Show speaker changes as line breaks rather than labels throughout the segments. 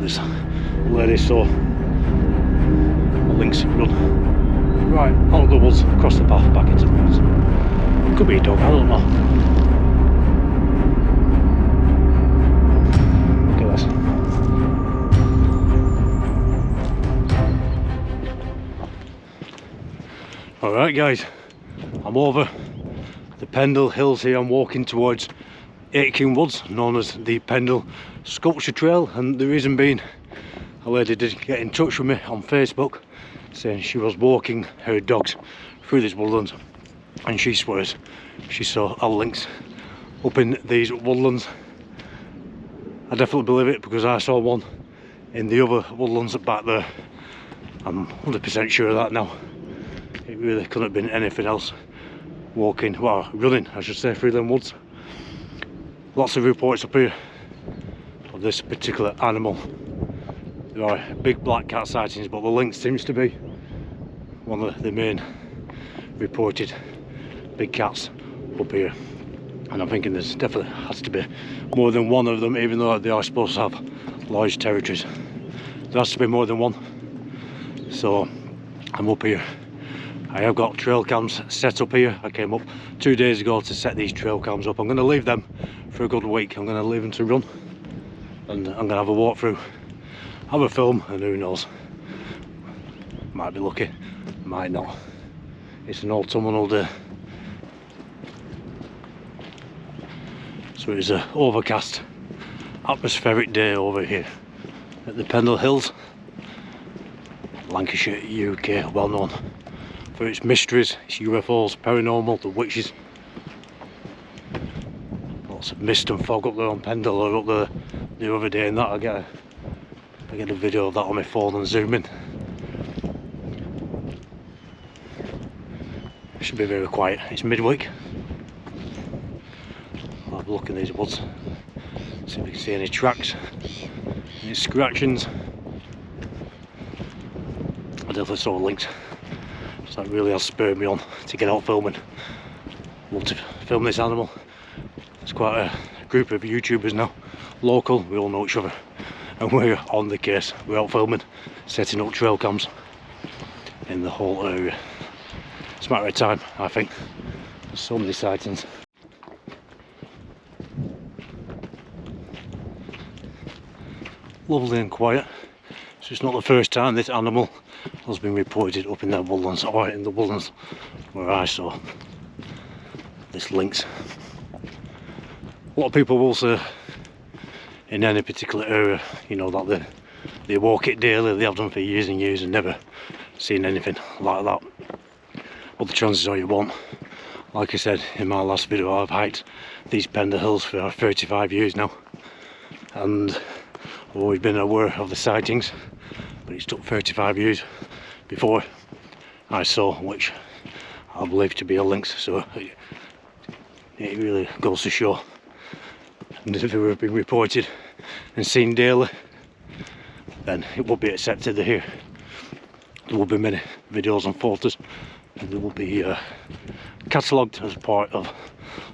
this lady saw a lynx run right out of the woods, across the path, back into the woods. Could be a dog, I don't know. Look at this. Alright guys, I'm over the Pendle Hills here. I'm walking towards Aitken Woods, known as the Pendle Sculpture Trail, and the reason being, a lady did get in touch with me on Facebook saying she was walking her dogs through these woodlands and she swears she saw a lynx up in these woodlands. I definitely believe it because I saw one in the other woodlands back there. I'm 100% sure of that now. It really couldn't have been anything else. Walking, well, running I should say, through them woods. Lots of reports up here of this particular animal. There are big black cat sightings, but the lynx seems to be one of the main reported big cats up here. And I'm thinking there's definitely has to be more than one of them, even though they are supposed to have large territories. There has to be more than one. So I'm up here. I have got trail cams set up here. I came up 2 days ago to set these trail cams up. I'm going to leave them for a good week. I'm going to leave them to run, and I'm going to have a walk through, have a film, and who knows, might be lucky, might not. It's an autumnal day, so it's an overcast atmospheric day over here at the Pendle Hills, Lancashire, UK, well known for its mysteries, its UFOs, paranormal, the witches. Lots of mist and fog up there on Pendle, or up there the other day, and that I get a video of that on my phone and zoom in. It should be very quiet. It's midweek. I'll have a look in these woods, see if we can see any tracks, any scratchings. I definitely saw a lynx. So that really has spurred me on to get out filming. I want to film this animal. There's quite a group of YouTubers now, local, we all know each other, and we're on the case. We're out filming, setting up trail cams in the whole area. It's a matter of time, I think. There's so many sightings. Lovely and quiet. So it's not the first time this animal has been reported up in the woodlands, or in the woodlands where I saw this lynx. A lot of people will say in any particular area, you know, that they walk it daily, they have done for years and years and never seen anything like that. But the chances are you won't. Like I said in my last video, I've hiked these Pendle Hills for 35 years now, and I've always been aware of the sightings, but it took 35 years before I saw which I believe to be a lynx. So it really goes to show, and if it were being reported and seen daily, then it would be accepted here. There will be many videos and photos, and they will be catalogued as part of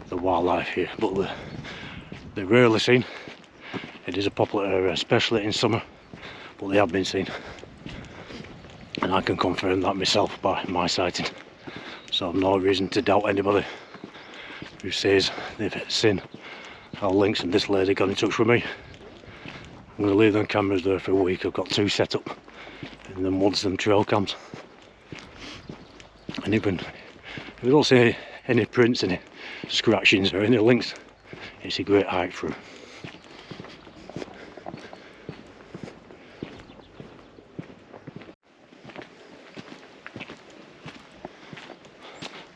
the wildlife here, but they're rarely seen. It is a popular area, especially in summer, but they have been seen, and I can confirm that myself by my sighting. So I've no reason to doubt anybody who says they've seen a lynx. And this lady got in touch with me. I'm going to leave them cameras there for a week. I've got 2 set up in the woods, them trail cams, and even if we don't see any prints, any scratchings or any lynx, it's a great hike through.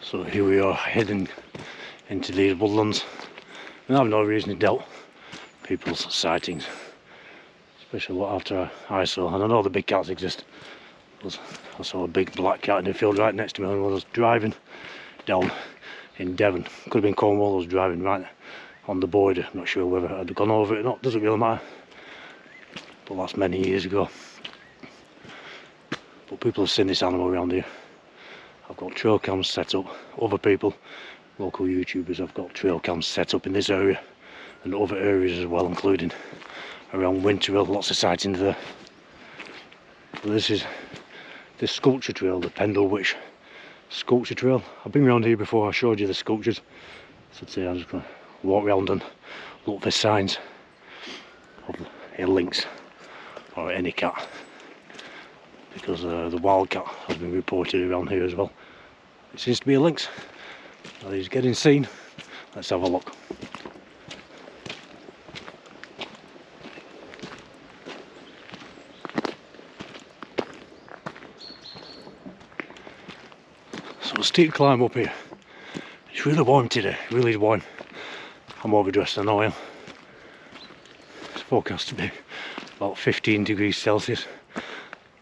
So here we are heading into these woodlands, and I have no reason to doubt people's sightings, especially what after I saw. And I know the big cats exist. I saw a big black cat in the field right next to me when I was driving down in Devon. Could have been Cornwall. I was driving right on the border. I'm not sure whether I'd gone over it or not, doesn't really matter, but that's many years ago. But people have seen this animal around here. I've got trail cams set up. Other people, local YouTubers, have got trail cams set up in this area and other areas as well, including around Winterhill, lots of sightings there. So this is the sculpture trail, the Pendle Witch sculpture trail. I've been around here before, I showed you the sculptures. So today I'm just going to walk around and look for signs of a lynx or any cat, because the wildcat has been reported around here as well. It seems to be a lynx. Now he's getting seen. Let's have a look. So a steep climb up here. It's really warm today, really warm. I'm overdressed, I know I am. It's forecast to be about 15 degrees Celsius,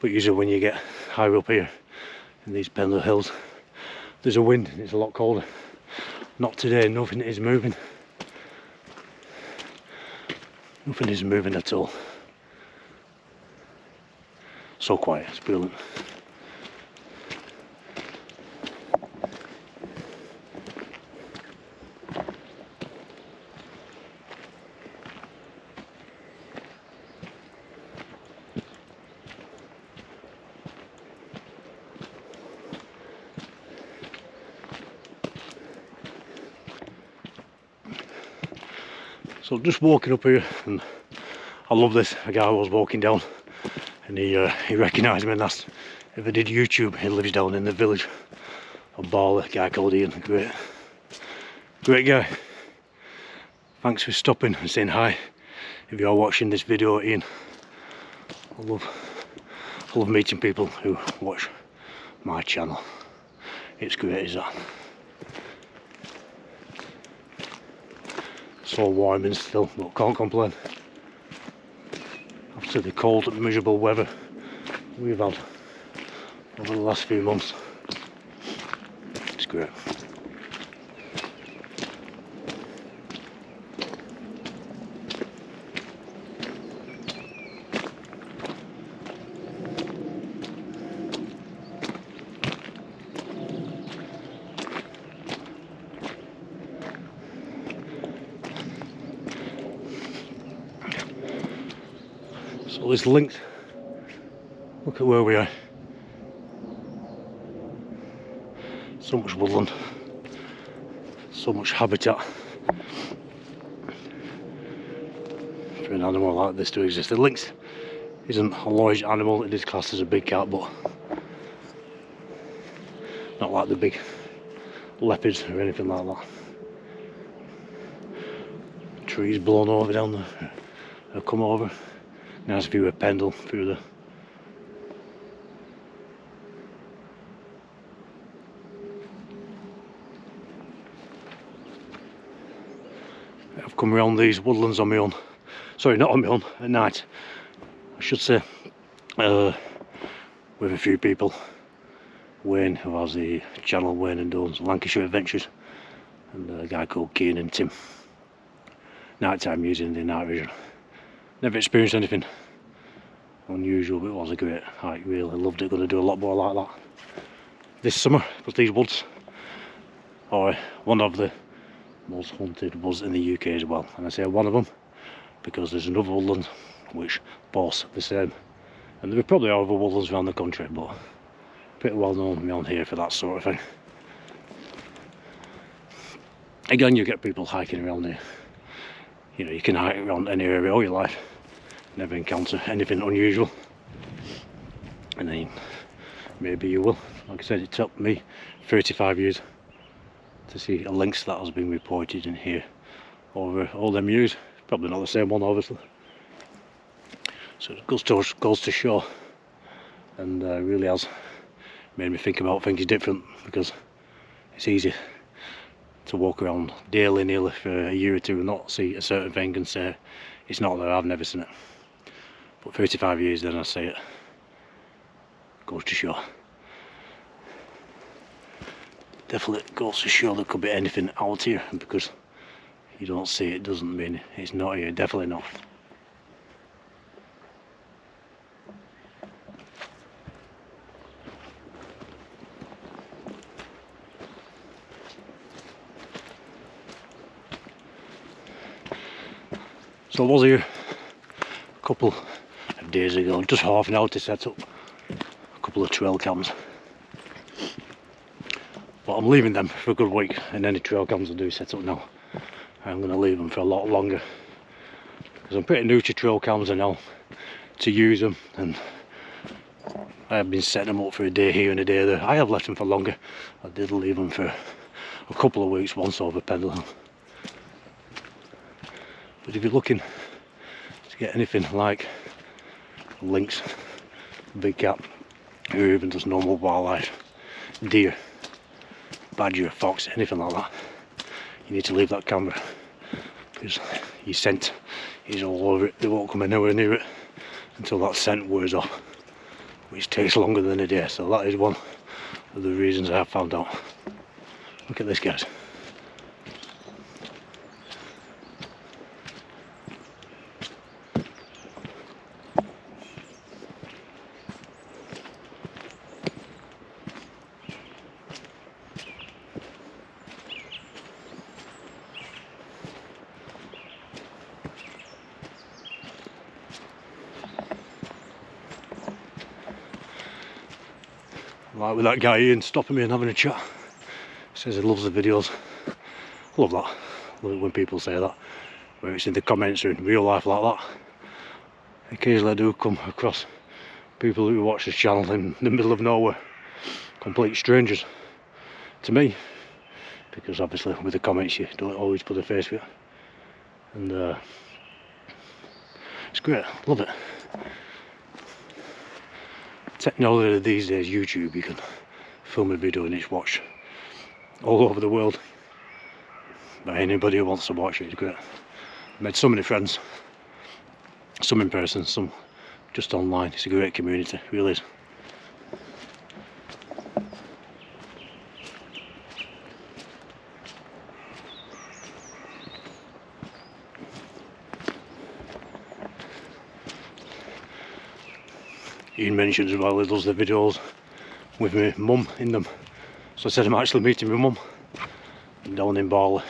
but usually when you get higher up here in these Pendle hills, there's a wind and it's a lot colder. Not today, nothing is moving. Nothing is moving at all. So quiet, it's brilliant. So just walking up here, and I love this. A guy was walking down and he recognised me and asked if I did YouTube. He lives down in the village of Barley, a guy called Ian. Great guy. Thanks for stopping and saying hi. If you are watching this video, Ian, I love meeting people who watch my channel. It's great, is that? So warm and still, but can't complain. After the cold, miserable weather we've had over the last few months, it's great. So this length, look at where we are. So much woodland, so much habitat for an animal like this to exist. The lynx isn't a large animal, it is classed as a big cat, but not like the big leopards or anything like that. Trees blown over down there, they'll come over. Nice view of Pendle through the I've come around these woodlands on my own. Sorry, not on my own, at night I should say, with a few people. Wayne, who has the channel Wayne and Dawn's Lancashire Adventures, and a guy called Keen and Tim. Nighttime using the night vision. Never experienced anything unusual, but it was a great hike, really loved it. Going to do a lot more like that this summer, because these woods are one of the most haunted woods in the UK as well. And I say one of them because there's another woodland which boasts the same, and there probably are other woodlands around the country, but pretty well known around here for that sort of thing. Again, you get people hiking around here. You know, you can hike around any area all your life, never encounter anything unusual, and then maybe you will. Like I said, it took me 35 years to see a lynx that has been reported in here over all them years. Probably not the same one, obviously. So it goes to show, and really has made me think about things different, because it's easy to walk around daily nearly for a year or two and not see a certain thing and say it's not there, I've never seen it. But 35 years then I say it. Goes to show. Definitely goes to show there could be anything out here, and because you don't see it doesn't mean it's not here, definitely not. So I was here couple of days ago, just half an hour to set up a couple of trail cams. But I'm leaving them for a good week, and any trail cams I do set up now, I'm going to leave them for a lot longer. Because I'm pretty new to trail cams and now to use them, and I have been setting them up for a day here and a day there. I have left them for longer. I did leave them for a couple of weeks once over Pendlehill. But if you're looking to get anything like lynx, bigcat, or even just normal wildlife, deer, badger, fox, anything like that, you need to leave that camera, because your scent is all over it. They won't come anywhere near it until that scent wears off, which takes longer than a day. So that is one of the reasons I have found out. Look at this, guys. Like with that guy Ian stopping me and having a chat. He says he loves the videos. I love that. I love it when people say that, whether it's in the comments or in real life like that. Occasionally I do come across people who watch this channel in the middle of nowhere, complete strangers to me, because obviously with the comments you don't always put a face with it, and it's great. Love it. Technology these days, YouTube, you can film a video and it's watched all over the world by anybody who wants to watch it. It's great. I've made so many friends, some in person, some just online. It's a great community, it really is. Ian mentioned as well, he does the videos with my mum in them. So I said I'm actually meeting my mum down in Barley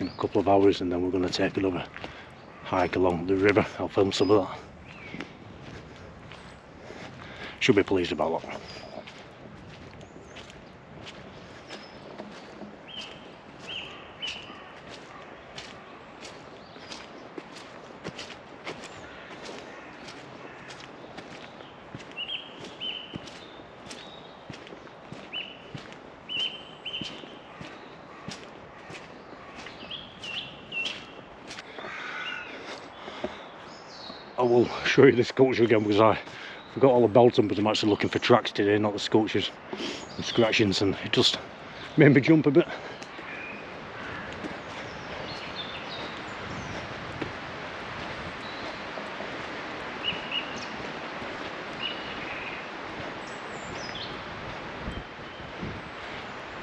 in a couple of hours, and then we're going to take another hike along the river. I'll film some of that. Should be pleased about that. I will show you the sculpture again, because I forgot all about them, but I'm actually looking for tracks today, not the sculptures and scratchings, and it just made me jump a bit.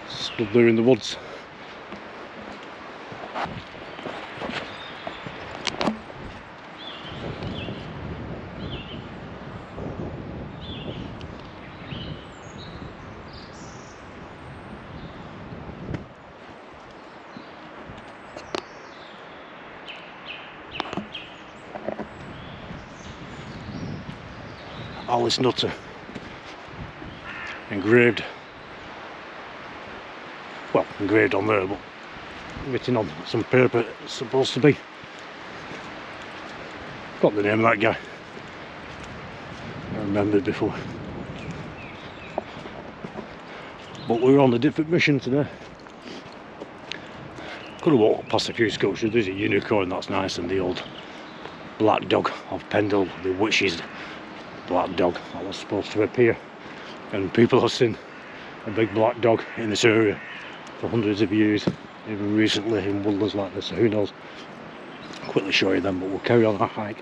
Stood there in the woods. Alice Nutter engraved, well, engraved on there, but written on some paper it's supposed to be. Got the name of that guy, I remembered before. But we were on a different mission today. Could have walked past a few sculptures. There's a unicorn, that's nice, and the old black dog of Pendle, the witch's black dog that was supposed to appear, and people have seen a big black dog in this area for hundreds of years, even recently in woodlands like this, so who knows. I'll quickly show you them, but we'll carry on our hike.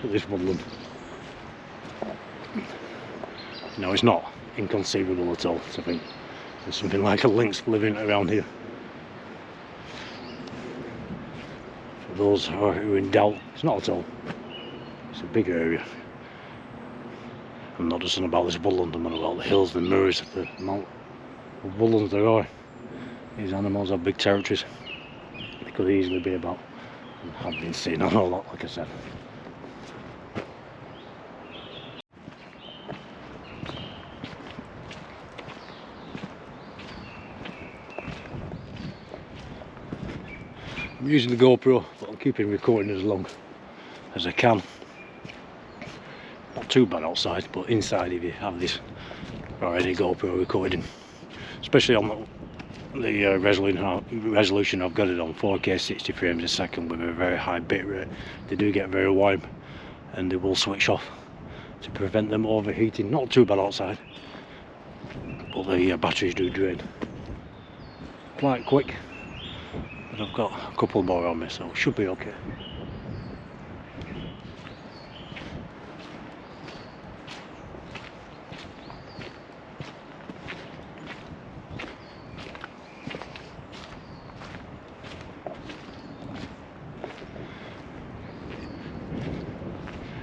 at this woodland. Now it's not inconceivable at all to think there's something like a lynx living around here. For those who are in doubt, it's not at all. It's a big area. I'm not just on about this woodland, I'm on about the hills, the mirrors, the amount of woodlands there are. These animals have big territories. They could easily be about, and have been seen on a lot, like I said. I'm using the GoPro, but I'm keeping recording as long as I can. Not too bad outside, but inside if you have this or any GoPro recording, especially on the resolution I've got it on, 4K 60 frames a second with a very high bit rate, they do get very warm and they will switch off to prevent them overheating. Not too bad outside, but the batteries do drain quite quick. But I've got a couple more on me, so it should be okay.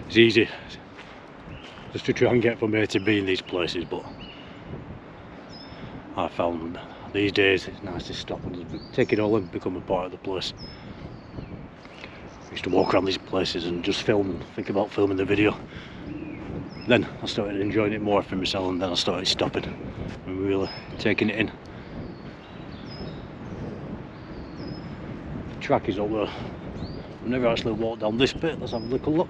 It's easy just to try and get from A to B in these places, but I found these days it's nice to stop and just take it all in, become a part of the place. I used to walk around these places and just film and think about filming the video. Then I started enjoying it more for myself, and then I started stopping and really taking it in. The track is up there. I've never actually walked down this bit. Let's have a little look.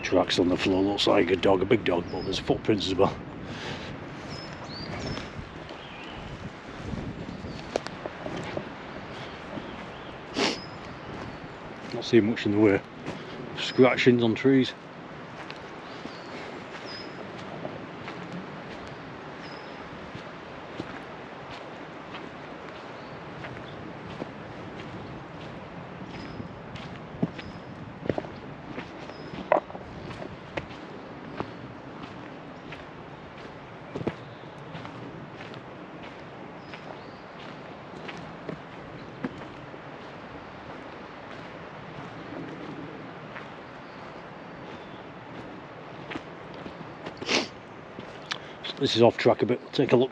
Tracks on the floor, looks like a dog, a big dog, but there's footprints as well. Not seeing much in the way of scratchings on trees. This is off track a bit, take a look.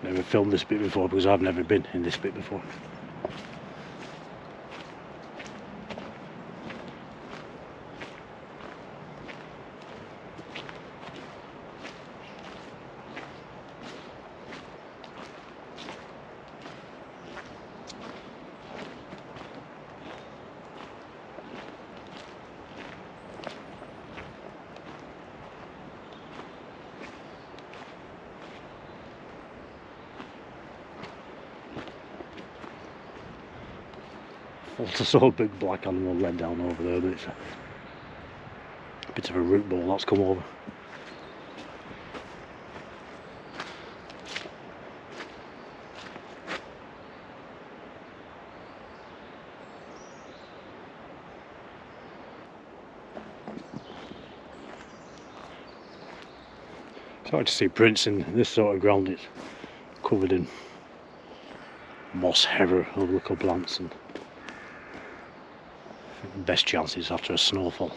Never filmed this bit before because I've never been in this bit before. I saw a big black animal led down over there, but it's a bit of a root ball that's come over. It's hard to see prints in this sort of ground. It's covered in moss, heather, other little plants, and the best chances after a snowfall.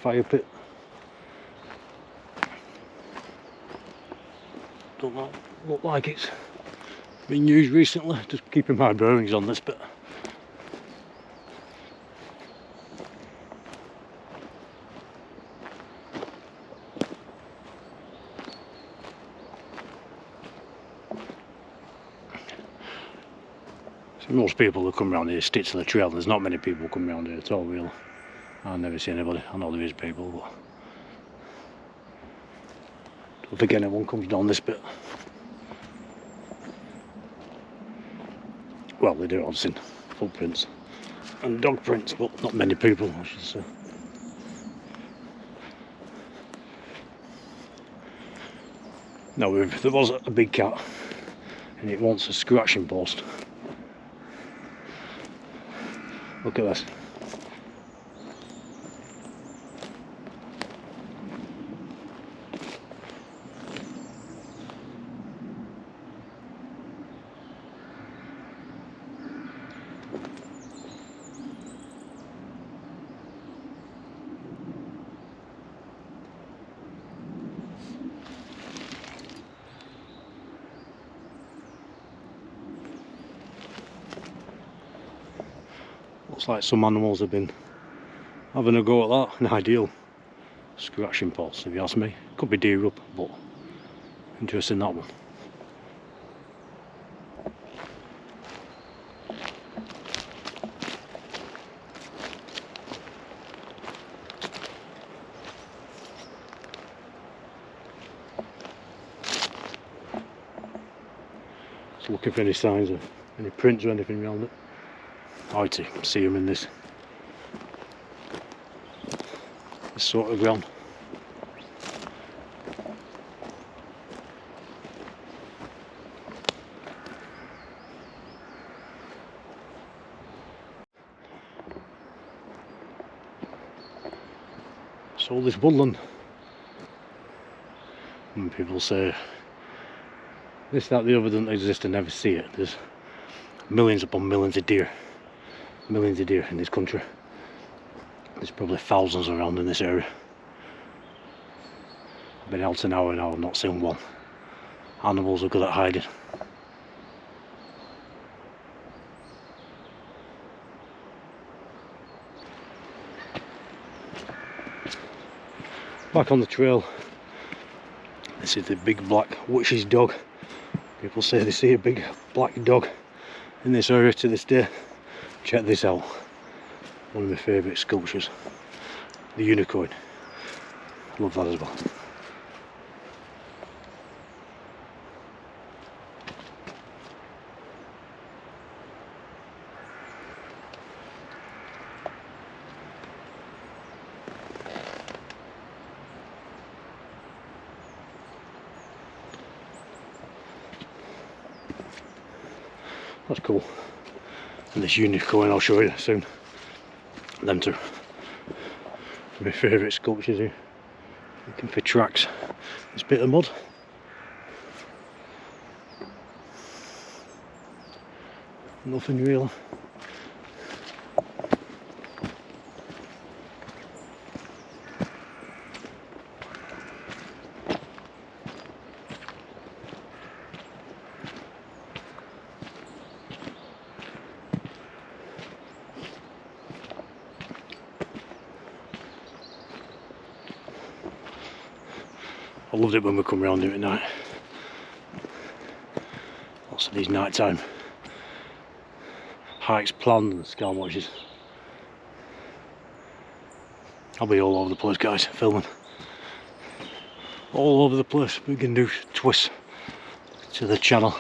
Fire pit. Don't look like it's been used recently, just keeping my bearings on this bit. Most people who come around here stick to the trail. There's not many people come around here at all, really. I've never seen anybody. I know there is people, but don't think anyone comes down this bit. Well, they do, I've seen footprints and dog prints, but not many people, I should say. Now, if there was a big cat and it wants a scratching post, look at this. Looks like some animals have been having a go at that. An ideal scratching post, if you ask me. Could be deer up, but interesting, that one. Just looking for any signs of any prints or anything around it. I to see them in this sort of ground. So this woodland, when people say this, that, the other doesn't exist and never see it, there's millions upon millions of deer. Millions of deer in this country. There's probably thousands around in this area. I've been out an hour now, I've not seen one. Animals are good at hiding. Back on the trail, this is the big black witch's dog. People say they see a big black dog in this area to this day. Check this out, one of my favourite sculptures, the unicorn. Love that as well. That's cool. And this unicorn I'll show you soon. Them two. My favourite sculptures here. Looking for tracks. This bit of mud. Nothing real. I loved it when we come round here at night. Lots of these nighttime hikes planned and sky watches. I'll be all over the place, guys, filming. All over the place. We can do twists to the channel.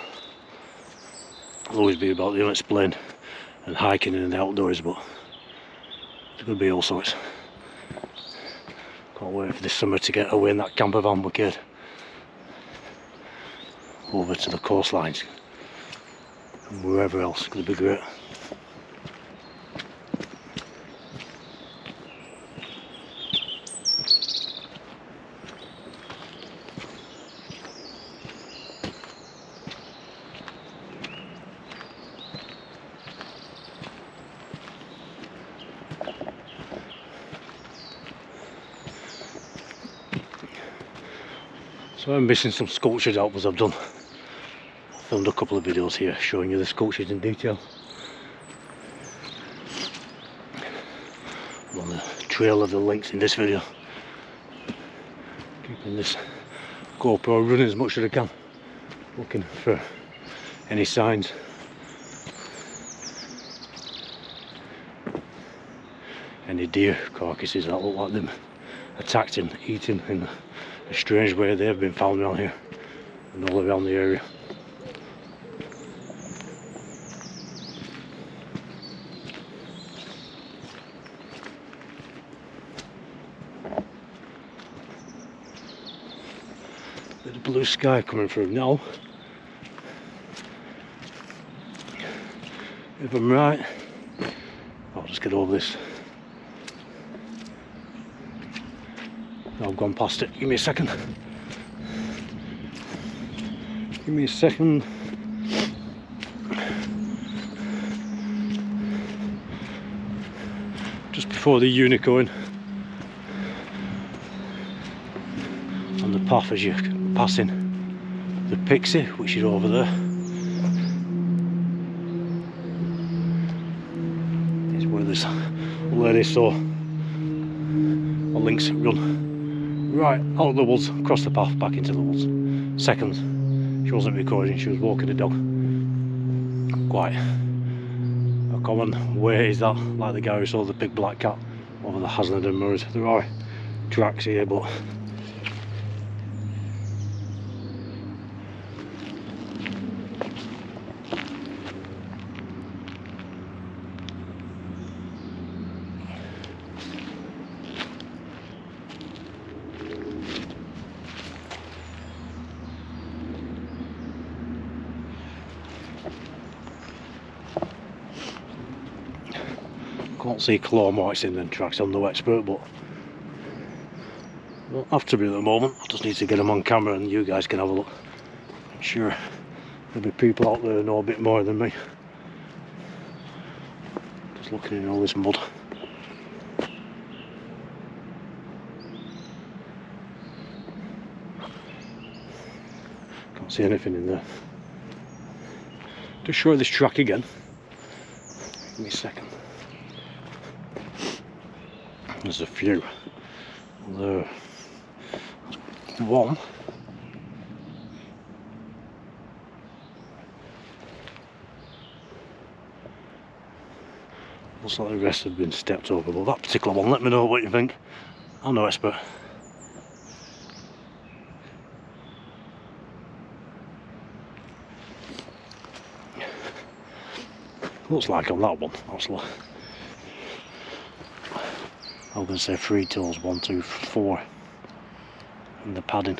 It'll always be about the unexplained and hiking in the outdoors, but it's going to be all sorts. Can't wait for this summer to get away in that camper van wicked over to the coastlines and wherever else. It's going to be great. So I'm missing some sculptures out as I've done. I filmed a couple of videos here showing you the sculptures in detail. I'm on the trail of the LYNX in this video. Keeping this GoPro running as much as I can. Looking for any signs any deer carcasses that look like them attacked and eaten in a strange way. They have been found around here and all around the area. Bit of blue sky coming through now. If I'm right, I'll just get over this. I've gone past it. Give me a second. Give me a second. Just before the unicorn on the path as you're passing the pixie, which is over there. It's where this lady saw a lynx run right out of the woods, across the path, back into the woods. Seconds. She wasn't recording, she was walking the dog. Quite a common way is that, like the guy who saw the big black cat over the Haslingden Moors. There are tracks here, but can't see claw marks in them tracks. I'm no expert, but don't have to be at the moment. I just need to get them on camera and you guys can have a look. I'm sure there'll be people out there who know a bit more than me. Just looking in all this mud. Can't see anything in there. Just show this track again. Give me a second. There's a few. There. One. Looks like the rest have been stepped over, but that particular one, let me know what you think. I'm no expert. Looks like on that one, actually. I'm going to say 3 toes, 1, 2, 4, and the padding.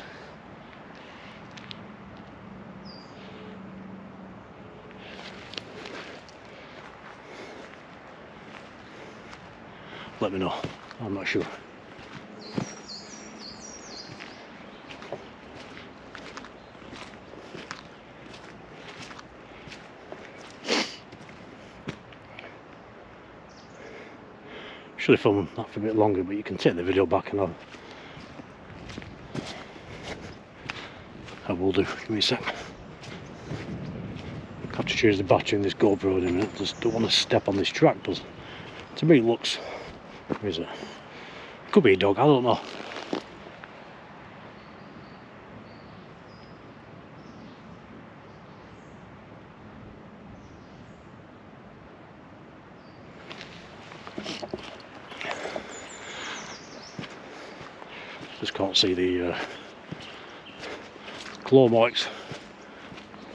Let me know, I'm not sure. Should have filmed that for a bit longer, but you can take the video back and I will do. Give me a sec. I have to change the battery in this GoPro in a minute. Just don't want to step on this track, but to me it looks. Where is it? Could be a dog, I don't know. Just can't see the claw marks.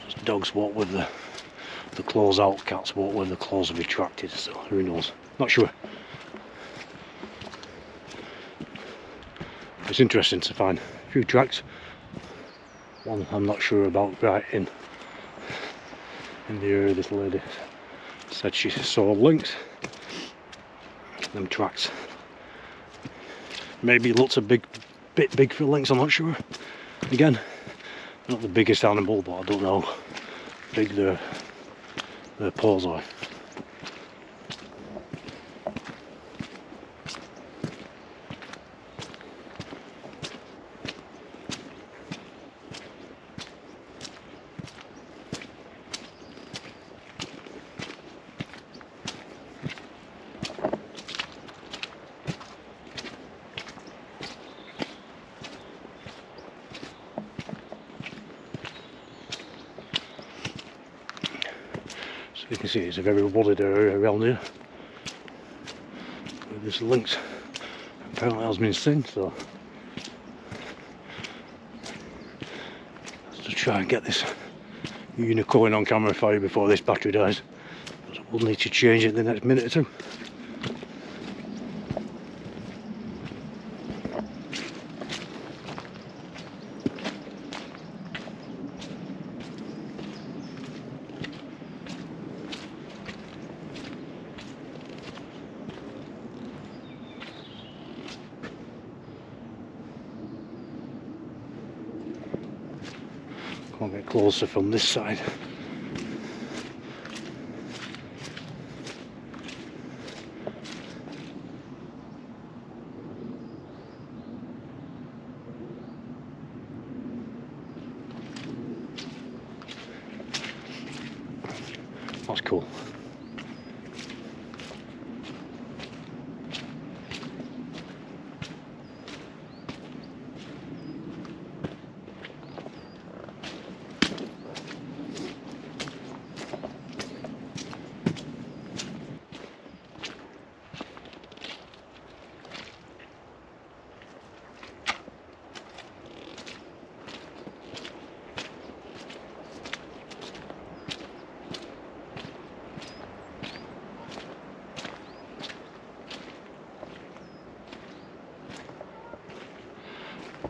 Just dogs walk with the claws out, cats walk with the claws retracted, so who knows? Not sure. It's interesting to find a few tracks. One I'm not sure about, right in the area. This lady said she saw lynx. Them tracks. Maybe lots of bit big for lynx, I'm not sure. Again, not the biggest animal, but I don't know how big their paws are. You can see it's a very wooded area around here. this lynx apparently has been seen, so let's just try and get this unicorn on camera for you before this battery dies. We'll need to change it in the next minute or two. Can't get closer from this side. That's cool.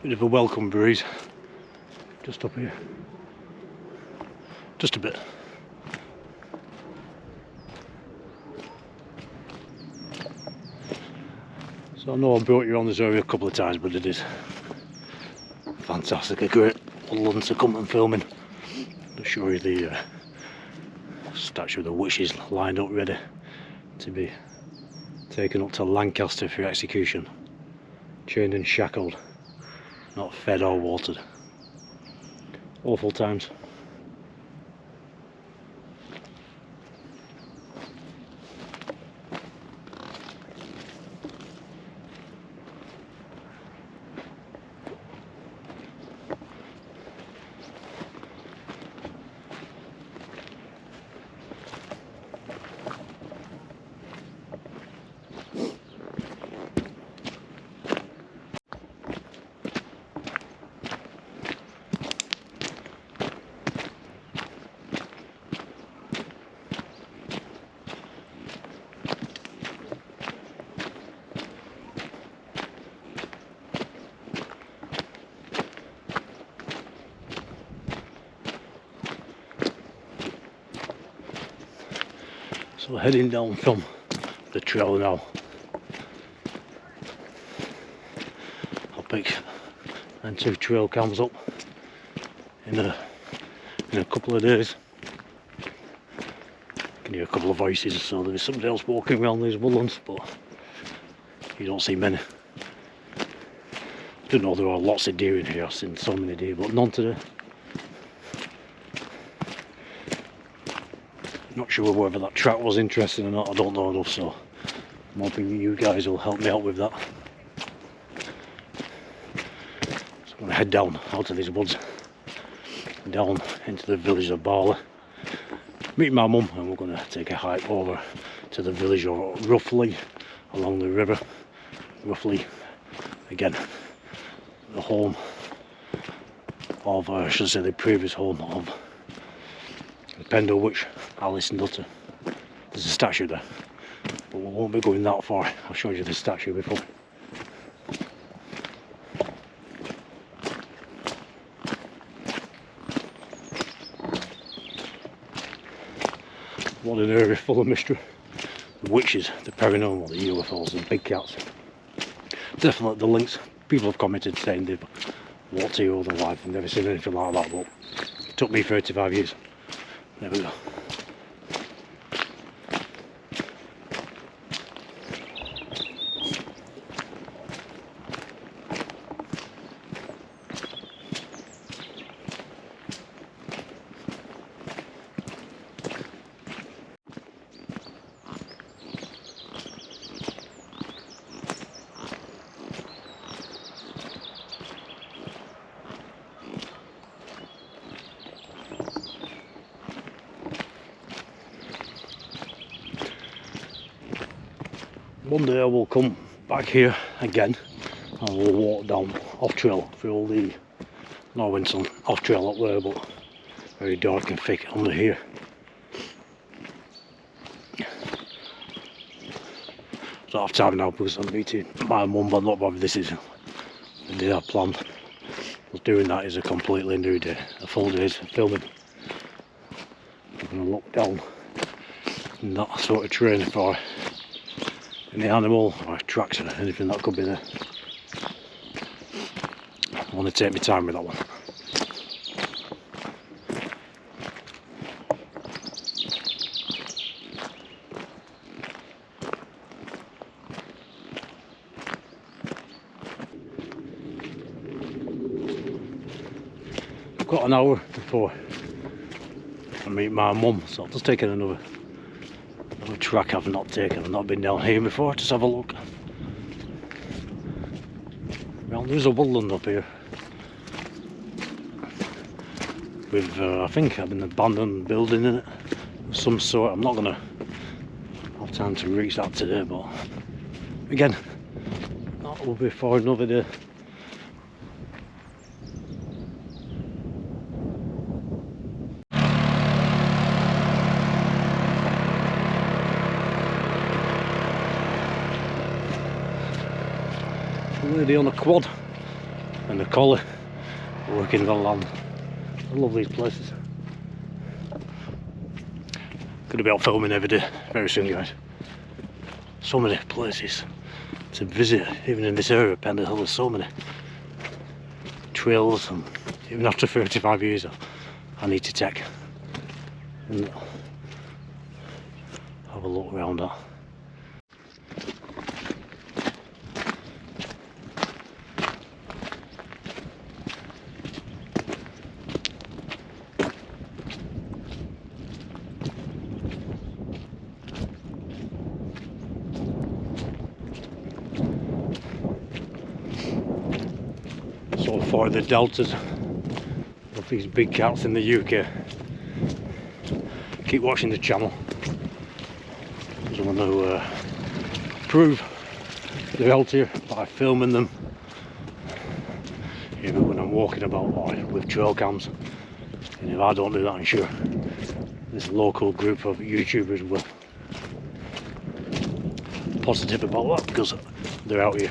Bit of a welcome breeze just up here, just a bit. So I know I brought you on this area a couple of times, but it is fantastic, a great woodland to come and film in. I'll show you the statue of the witches lined up ready to be taken up to Lancaster for execution, chained and shackled. Not fed or watered. Awful times. So heading down from the trail now. I'll pick and 2 trail cams up in a couple of days. You can hear a couple of voices, so there is somebody else walking around these woodlands, but you don't see many. I don't know, there are lots of deer in here. I've seen so many deer, but none today. Not sure whether that track was interesting or not, I don't know enough, so I'm hoping you guys will help me out with that. So I'm going to head down out of these woods, down into the village of Barley, meet my mum, and we're going to take a hike over to the village, or roughly along the river, roughly again the home of, I should say the previous home of Pendle, which Alice and Nutter. There's a statue there, but we won't be going that far. I've showed you the statue before. What an area full of mystery. The witches, the paranormal, the UFOs, the Bigcats. Definitely the links. People have commented saying they've walked here all their life and never seen anything like that, but it took me 35 years. There we go. one day I will come back here again and we'll walk down off trail through all the went some off trail up there, but very dark and thick under here. I don't have time now because I'm meeting my mum, but not bothered. This is the day I planned. But doing that is a completely new day, a full day's filming. I'm going to look down in that sort of terrain for any animal or a tractor, anything that could be there. I want to take my time with that one. I've got an hour before I meet my mum, so I'll just take another track I've not taken. I've not been down here before, just have a look. Well, there's a woodland up here with I think an abandoned building in it of some sort. I'm not going to have time to reach that today, but again, that will be for another day. Lady on a quad and a collie working the land. I love these places. Gonna be out filming every day very soon, guys. So many places to visit, even in this area of Pendlehill. There's so many trails, and even after 35 years I need to take and have a look around that. So far the deltas of these big cats in the UK. Keep watching the channel because I want to prove the health here by filming them, even when I'm walking about or with trail cams. And if I don't do that, I'm sure this local group of YouTubers will. Positive about that because they're out here.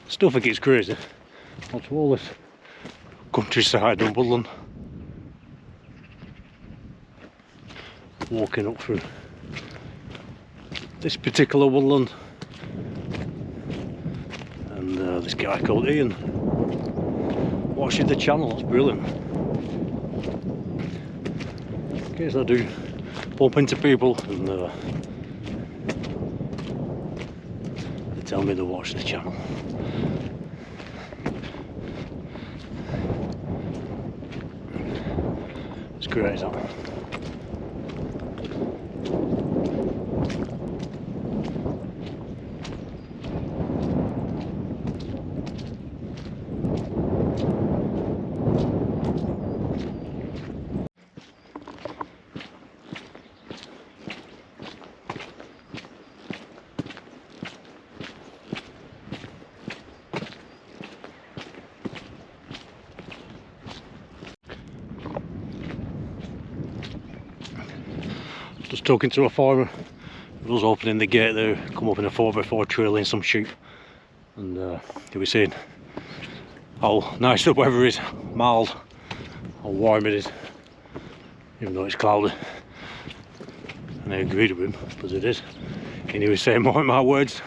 Still think it's crazy. Watch all this countryside and woodland. Walking up through this particular woodland, and this guy called Ian watching the channel. That's brilliant. In case I do bump into people and they tell me to watch the channel. It's great, isn't it? Just talking to a farmer who was opening the gate there, come up in a 4x4 trailing some sheep, and he was saying how nice the weather is, mild, how warm it is, even though it's cloudy. And I agreed with him, because it is. And he was saying, mark my words,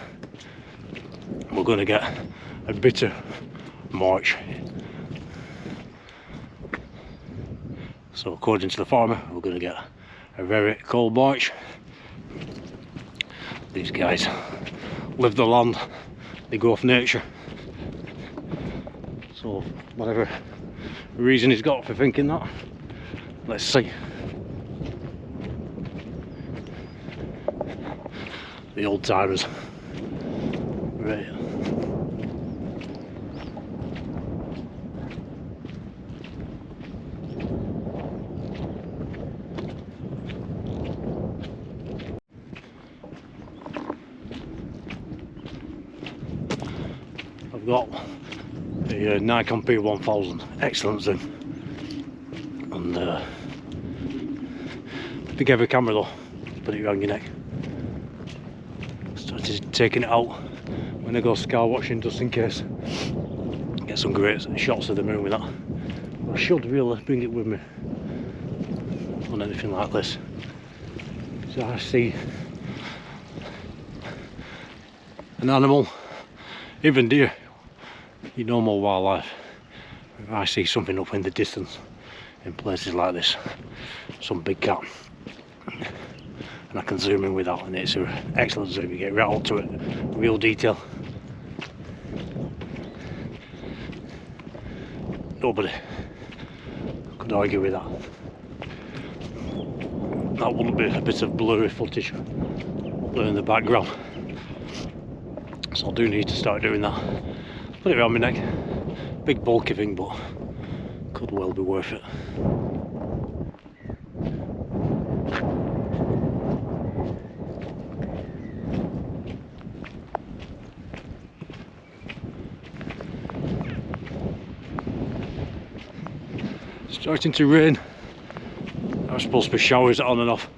we're going to get a bitter March. So according to the farmer, we're going to get a very cold March. These guys live the land, they go off nature. So whatever reason he's got for thinking that, let's see. The old timers. Right. got the Nikon P1000, excellent zoom, and big heavy camera though, put it around your neck. Started taking it out when I go sky watching just in case. Get some great shots of the moon with that. But I should really bring it with me on anything like this. So I see an animal, even deer, you know, more wildlife. If I see something up in the distance in places like this, some big cat, and I can zoom in with that, and it's an excellent zoom, you get right up to it, real detail. Nobody could argue with that. That wouldn't be a bit of blurry footage up there in the background. So I do need to start doing that. Put it around my neck. Big bulky thing, but could well be worth it. Starting to rain. There's supposed to be showers on and off.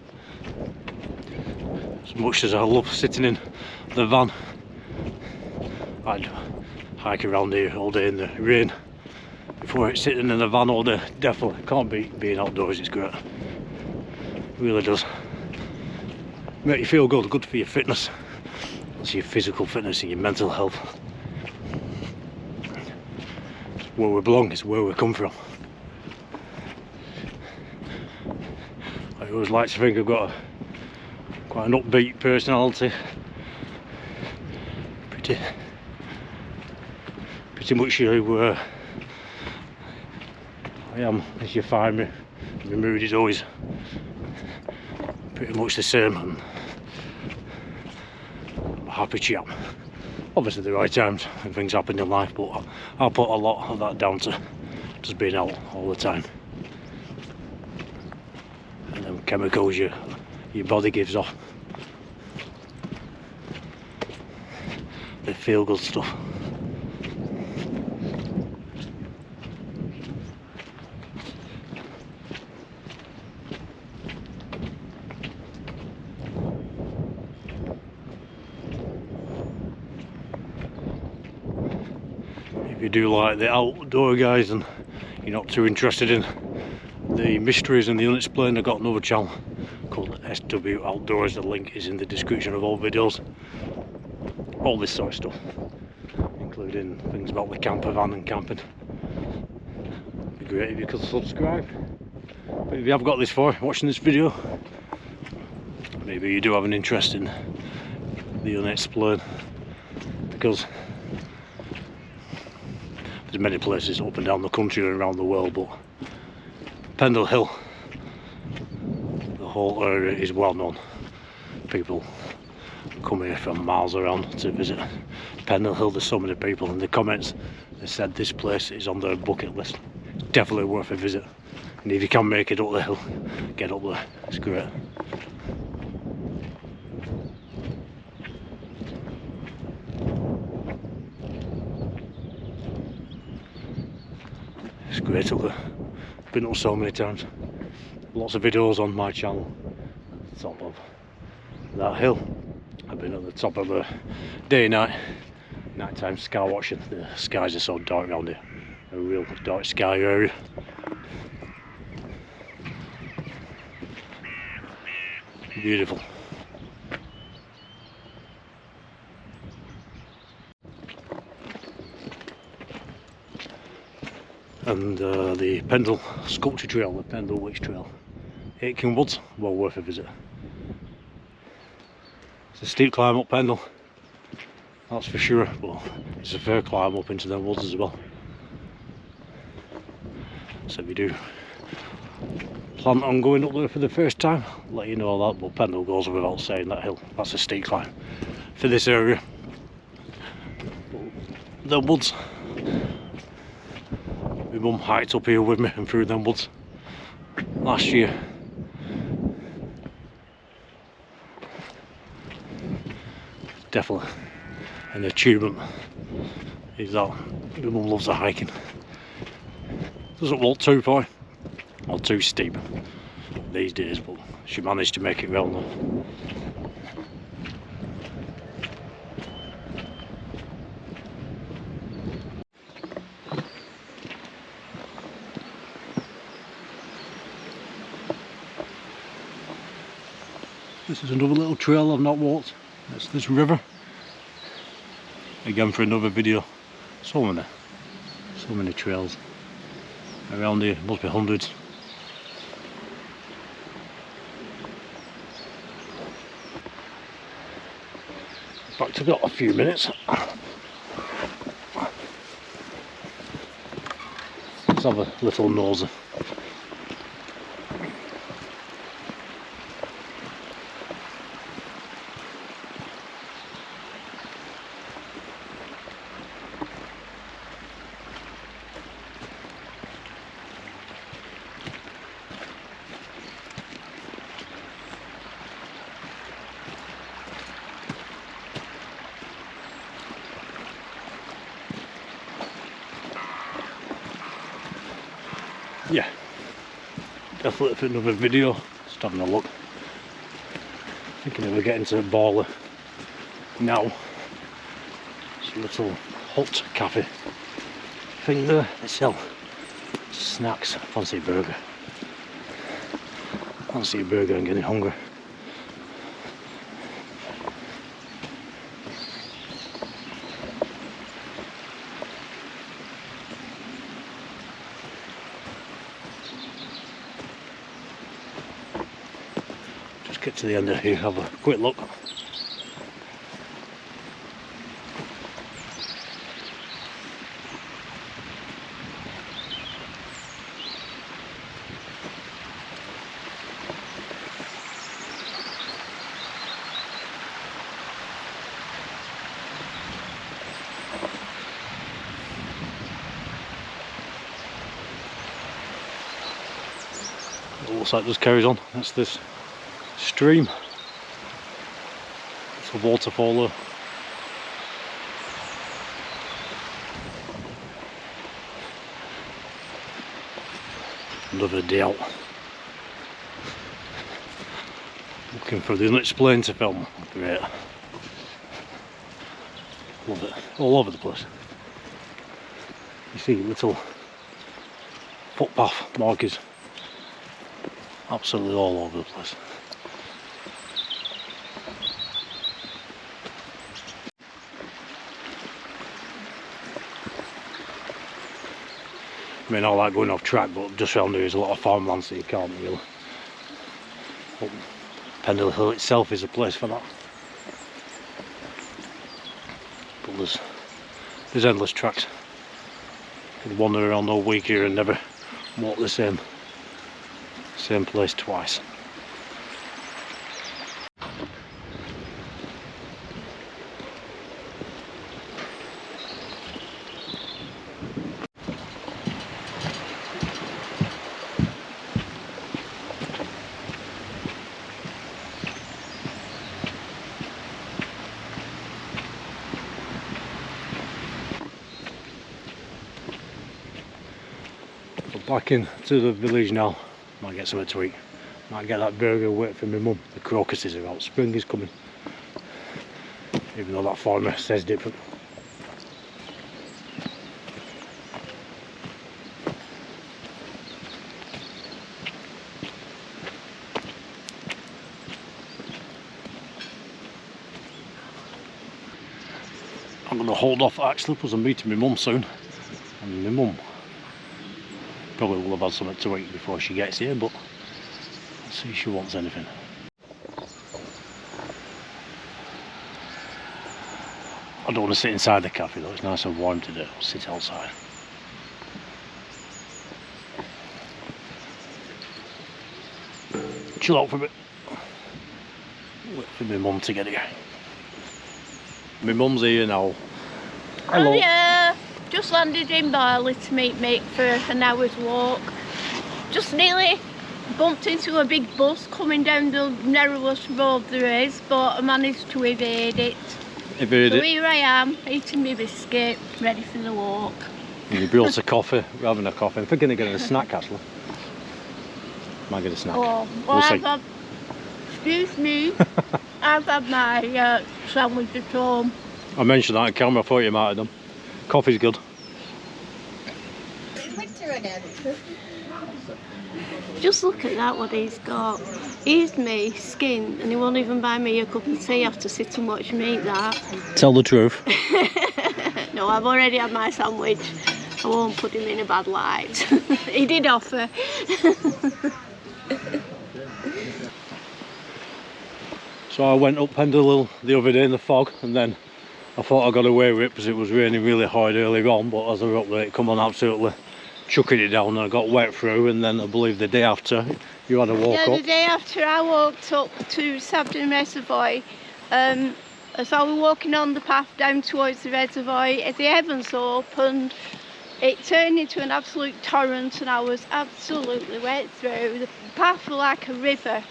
As much as I love sitting in the van, I'd hike around here all day in the rain before it's sitting in the van all day. Definitely can't beat being outdoors, it's great. It really does. Make you feel good, good for your fitness. It's your physical fitness and your mental health. It's where we belong, it's where we come from. I always like to think I've got quite an upbeat personality. Pretty much who I am, as you find me. My mood is always pretty much the same, and I'm a happy chap. Obviously there are times when things happen in life, but I'll put a lot of that down to just being out all the time. And them chemicals your body gives off. The feel good stuff. If you do like the outdoor guys and you're not too interested in the mysteries and the unexplained, I've got another channel called SW Outdoors. The link is in the description of all videos. All this sort of stuff, including things about the camper van and camping. It'd be great if you could subscribe. But if you have got this far watching this video, maybe you do have an interest in the unexplained, because there's many places up and down the country and around the world, but Pendlehill, the whole area is well known. People come here from miles around to visit Pendlehill. There's so many people in the comments that said this place is on their bucket list. It's definitely worth a visit, and if you can make it up the hill, get up there, it's great. It's great up there. Been up so many times. Lots of videos on my channel at the top of that hill. I've been at the top of the day and nighttime sky watching. The skies are so dark around here. A real dark sky area. Beautiful. And the Pendle Sculpture Trail, the Pendle Witch Trail, Aitken Woods, well worth a visit. It's a steep climb up Pendle, that's for sure, but it's a fair climb up into the woods as well. So if you do plan on going up there for the first time, I'll let you know that, but Pendle goes without saying, that hill, that's a steep climb for this area. The woods, my mum hiked up here with me and through them woods last year. Definitely an achievement is that my mum loves the hiking. Doesn't walk too far or too steep these days, but she managed to make it round though. This is another little trail I've not walked. It's this river. Again for another video. So many trails around here, must be hundreds. In fact, I've got a few minutes. Let's have a little nosy. Yeah, definitely for another video. Just having a look. Thinking of getting to Bawley now. It's a little hut cafe thing there. They sell snacks. Fancy a burger. Fancy a burger and getting hungry. Get to the end of here, have a quick look. It looks like it just carries on. That's this stream. It's a waterfall there. Another day out. Looking for the Unexplained to film. Great. Love it. All over the place. You see little footpath markers. Absolutely all over the place. I mean, I like going off track, but just around here is a lot of farmland, so you can't really. But Pendlehill itself is a place for that. But there's endless tracks. You can wander around all week here and never walk the same place twice. Back into the village now. Might get something to eat. Might get that burger, wait for my mum. The crocuses are out. Spring is coming. Even though that farmer says different. I'm going to hold off actually because I'm meeting my mum soon. And my mum probably will have had something to eat before she gets here, but let's see if she wants anything. I don't want to sit inside the cafe though, it's nice and warm today. I'll sit outside. Chill out for a bit. Wait for my mum to get here. My mum's here now. Hello.
Hiya. Just landed in Bawley to meet mate for an hour's walk. Just nearly bumped into a big bus coming down the narrowest road there is, but I managed to evade it.
If you
So
did,
here I am, eating my biscuit, ready for the walk.
you brought a coffee, we're having a coffee. I'm thinking of getting a snack actually. Might get a snack.
Oh,
We'll
well,
see.
I've had, excuse me, I've had my sandwich at home.
I mentioned that on camera, I thought you might have done. Coffee's good.
Just look at that, what he's got. He's me, skinned, and he won't even buy me a cup of tea after sit and watch me eat that.
Tell the truth.
No, I've already had my sandwich. I won't put him in a bad light. He did offer.
So I went up Pendlehill the other day in the fog, and then I thought I got away with it because it was raining really hard earlier on, but as I got up there it come on absolutely chucking it down and I got wet through, and then I believe the day after you had a walk
Yeah,
up.
the day after I walked up to Sabden Reservoir, as I was walking on the path down towards the reservoir, the heavens opened, it turned into an absolute torrent and I was absolutely wet through. The path was like a river.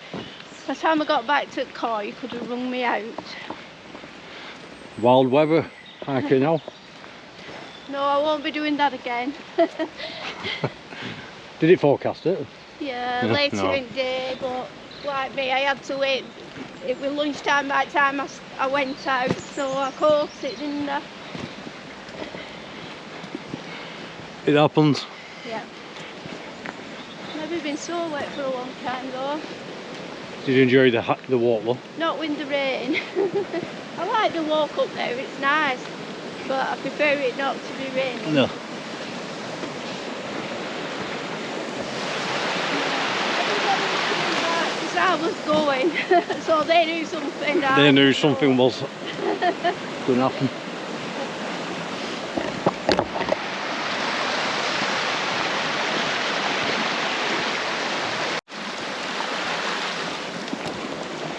By the time I got back to the car, you could have wrung me out.
Wild weather, hiking now.
No, I won't be doing that again.
Did it forecast it?
Yeah,
Yeah,
later
no.
in the day, but like me, I had to wait. It was lunchtime by the time I went out, so I caught it, didn't I?
It happened.
Yeah. Never been so wet for a long time though.
Did you enjoy the walk though?
Not with the rain. I like the walk up there, it's nice, but I prefer it not to be raining.
No.
Because I was going, so they knew something.
They knew something was going to happen.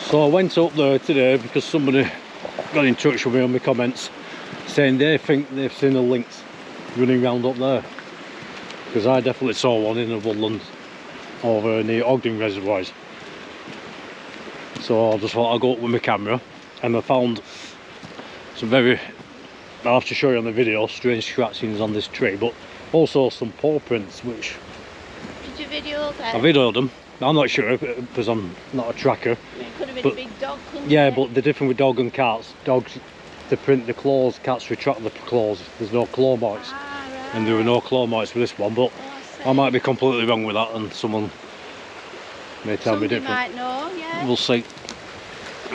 So I went up there today because somebody got in touch with me on my comments saying they think they've seen a lynx running around up there, because I definitely saw one in the woodland over near Ogden reservoirs. So I just thought I'd go up with my camera, and I found some very, I'll have to show you on the video, strange scratchings on this tree, but also some paw prints which
Did you video that?
I videoed them. I'm not sure because I'm not a tracker.
It could have been
but-
a big dog, couldn't
Yeah,
it?
but the difference with dog and cats, dogs they print the claws, cats retract the claws. There's no claw marks,
Ah, right.
and there were no claw marks for this one. But
Oh,
I might be completely wrong with that, and someone may tell me
Somebody
different.
might know, yeah.
We'll see.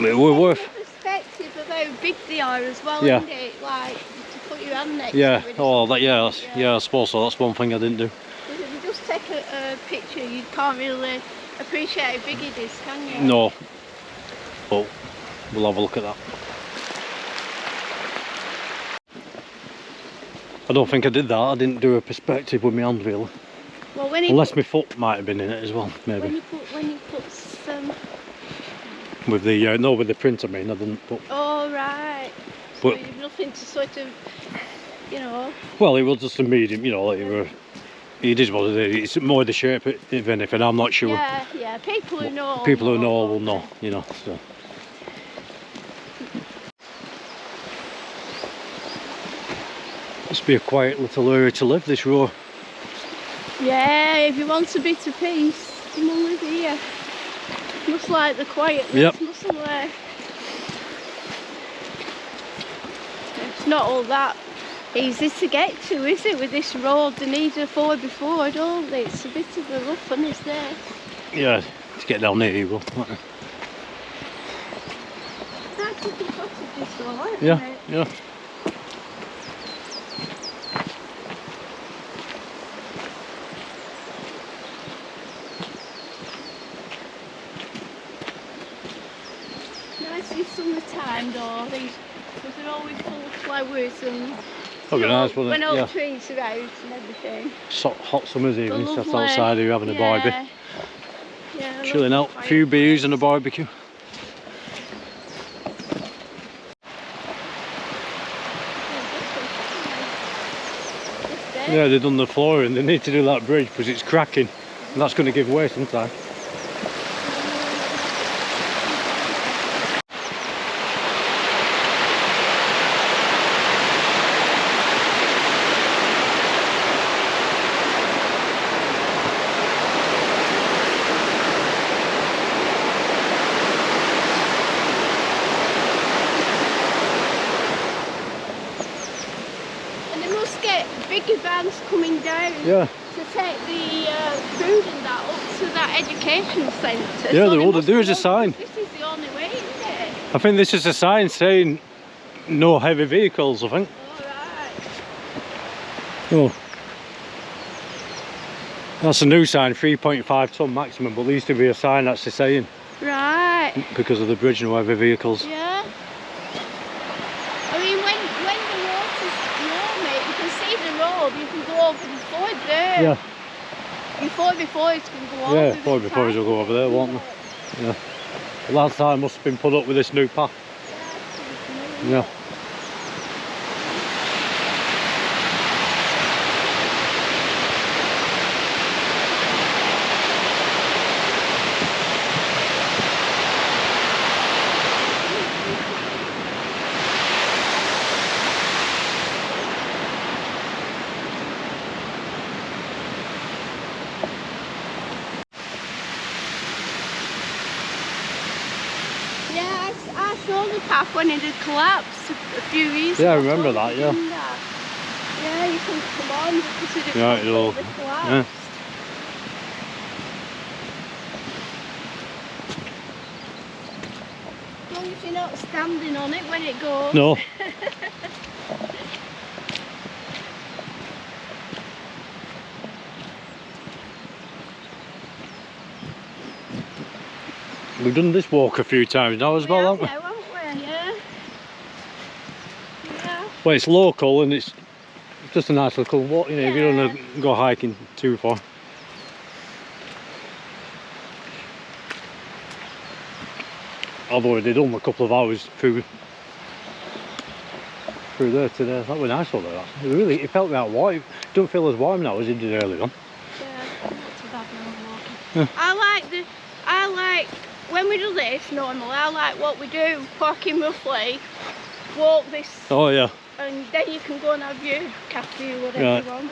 It were worth.
Perspective of how big they are as well,
Yeah.
isn't it? Like to put your hand next
Yeah.
to it.
Oh, that. Yeah. Yeah. I suppose so. That's one thing I didn't do.
Because if you just take a picture, you can't really appreciate how big it is, can you?
No. But we'll have a look at that. I don't think I did that. I didn't do a perspective with my hand really.
Well, when he
Unless my foot might have been in it as well, maybe.
when he puts
With the no, with the print I mean, I didn't put.
oh right. So
But-
you've nothing to sort of, you know.
Well, it was just a medium, you know. Like it is what it is. It's more the shape, if anything. I'm not sure.
Yeah, yeah. People who know.
People who know will know, you know. So. Must be a quiet little area to live, this row.
Yeah, if you want a bit of peace, come on live here. Must like the quietness,
Yep.
mustn't we? It's not all that easy to get to, is it? With this road, they need a 4x4, don't they? It's a bit of a rough one, is there?
Yeah, to get down there you will.
Nice little cottages though, isn't
Yeah,
it?
yeah.
Nice in summertime though, these, because they're always full of flowers and
That'd be nice, wouldn't
when
it?
all
Yeah.
the trees are out and everything.
Hot summer's
They're
evening, just
lovely.
outside here having a barbie.
Yeah,
Chilling out, a few beers and a barbecue. Yeah, they've done the flooring. They need to do that bridge because it's cracking, and that's going to give way sometime.
bigger vans coming down
Yeah.
to take the food and that up to that education centre.
Yeah,
So
there is a sign.
This is the only way, isn't it?
I think this is a sign saying no heavy vehicles, I think.
Alright.
Oh. That's a new sign, 3.5 tonne maximum, but there used to be a sign actually saying,
Right.
because of the bridge, no heavy vehicles.
Yeah. I mean, when the water's warm, you can see the road, you can go over the flood there.
Yeah.
Before it's going to go over.
Yeah, probably before it'll go over there, won't it? Yeah. Well, that time must have been put up with this new path. Yeah.
Yeah, I saw the path when it had collapsed a few years ago.
Yeah, I remember that, yeah.
Yeah, you can come on because it
Yeah,
had
it'll,
collapsed.
yeah.
As long as you're not standing on it when it goes.
No. We've done this walk a few times now as well, haven't we?
Yeah, haven't we? Yeah. Yeah.
Well, it's local and it's just a nice little walk, you know, if you don't want to go hiking too far. I've already done a couple of hours through there today. That was nice over there. It felt that warm. It don't feel as warm now as it did earlier on.
Yeah, not too bad now walking. Yeah. I like when we do this normally, I like what we do, parking roughly, walk this,
Oh yeah.
and then you can go and have your coffee or whatever
Right.
you want.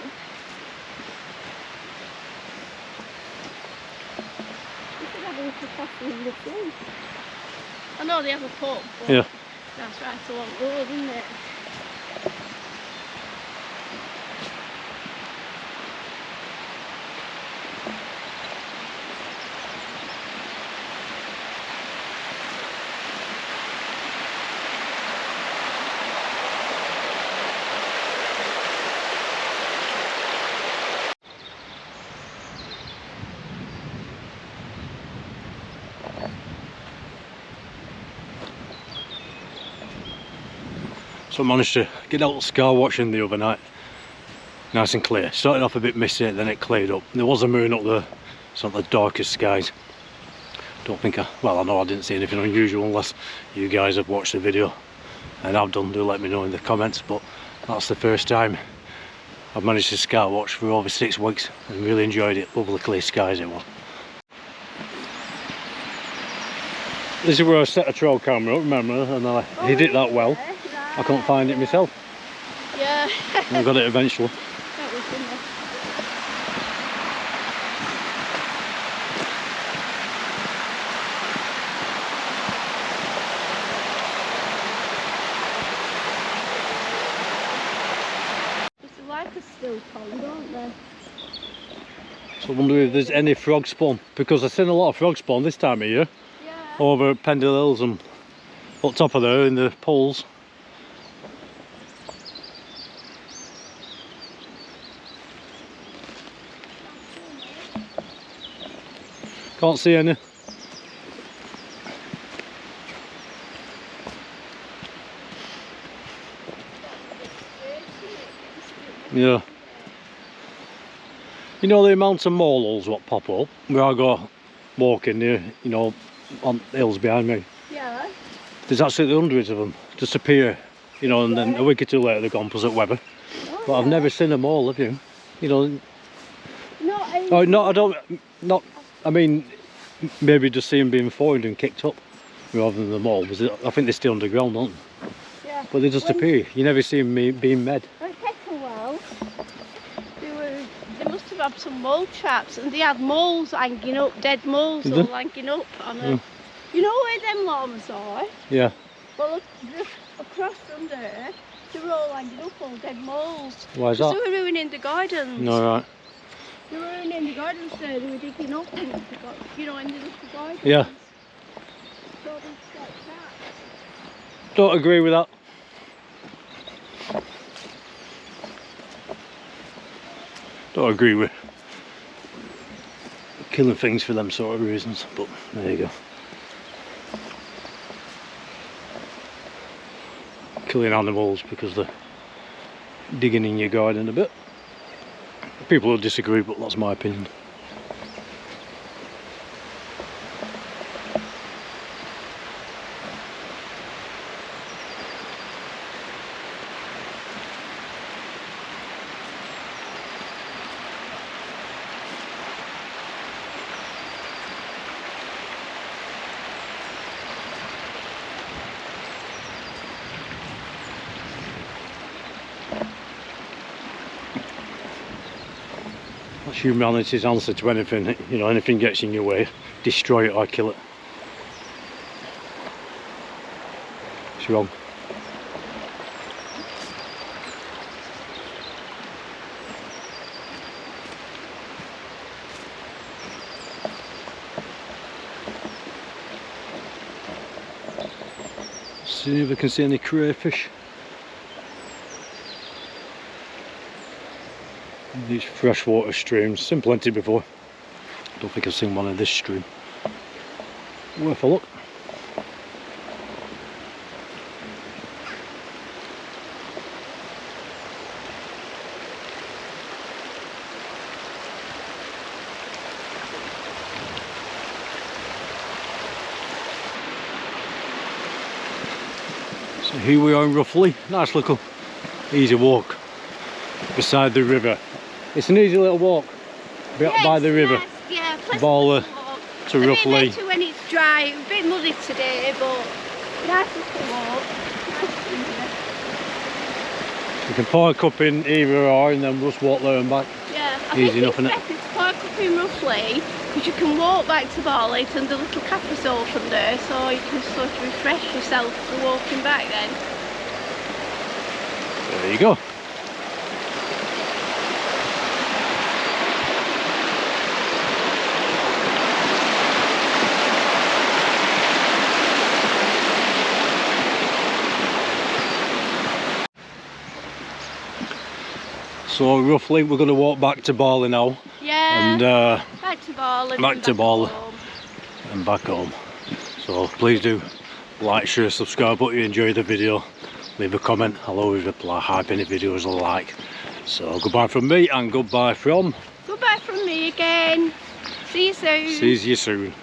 You could have a little coffee in the front. I know they have a pub, but
Yeah.
that's right along the road, isn't it?
So I managed to get out scar watching the other night, nice and clear. Started off a bit misty, then it cleared up. There was a moon up there, it's not the darkest skies. Don't think well, I know I didn't see anything unusual unless you guys have watched the video, and I've done. Do let me know in the comments. But that's the first time I've managed to scar watch for over 6 weeks and really enjoyed it. Lovely clear skies it was. This is where I set a trail camera up, remember, and I hid it that well. I couldn't find it myself.
Yeah.
I got it eventually.
That was in there. It's like a still pond, aren't they?
So I wonder if there's any frog spawn, because I've seen a lot of frog spawn this time of year
Yeah.
over at Pendle Hills and up top of there in the pools. Can't see any. Yeah. You know the amount of moleholes what pop up where I go walking there, you know, on hills behind me.
Yeah.
There's absolutely hundreds of them just appear, you know, and then a week or two later they're gone plus at weather.
Oh,
But I've never seen them all, have you? You know,
Not in
oh, no, I don't, not, I mean, maybe just see them being formed and kicked up rather than them all. Because I think they're still underground, aren't they?
Yeah.
But they just appear. You never see them being made.
When it took a while, they must have had some mole traps, and they had moles hanging up, dead moles
Did
all
they?
hanging up on
Yeah.
You know where them llamas are?
Yeah.
Well, look, just across from there, They were all hanging up, all dead moles.
Why is
They
that?
were ruining the gardens.
No, right.
They were ruining the gardens there. They were digging up and you know, in the little gardens.
Yeah.
So they stopped that.
Don't agree with that. Don't agree with killing things for them sort of reasons, but there you go. Killing animals because they're digging in your garden a bit. People will disagree, but that's my opinion. That's humanity's answer to anything. You know, anything gets in your way, destroy it or kill it. It's wrong. See if we can see any crayfish. These freshwater streams, seen plenty before. I don't think I've seen one in this stream. Worth a look. So here we are in Roughly. Nice little easy walk beside the river. It's an easy little walk by the river.
Nice, yeah,
Baller to Roughly.
To when it's dry, a bit muddy today, but nice little walk.
You can park up in either or and then just walk there and back.
Yeah, I
Easy
think
enough,
it's
innit?
better to park up in Roughly because you can walk back to Barleyton and the little cafe's open there, so you can sort of refresh yourself for walking back then.
There you go. So roughly we're going to walk back to Barley now.
Yeah,
And
back to Barley.
back to Barley.
home.
and back home. So please do like, share, subscribe. Hope you enjoyed the video. Leave a comment. I'll always reply, hype any videos I like. So goodbye from me and goodbye from...
Goodbye from me again. See you soon.
See you soon.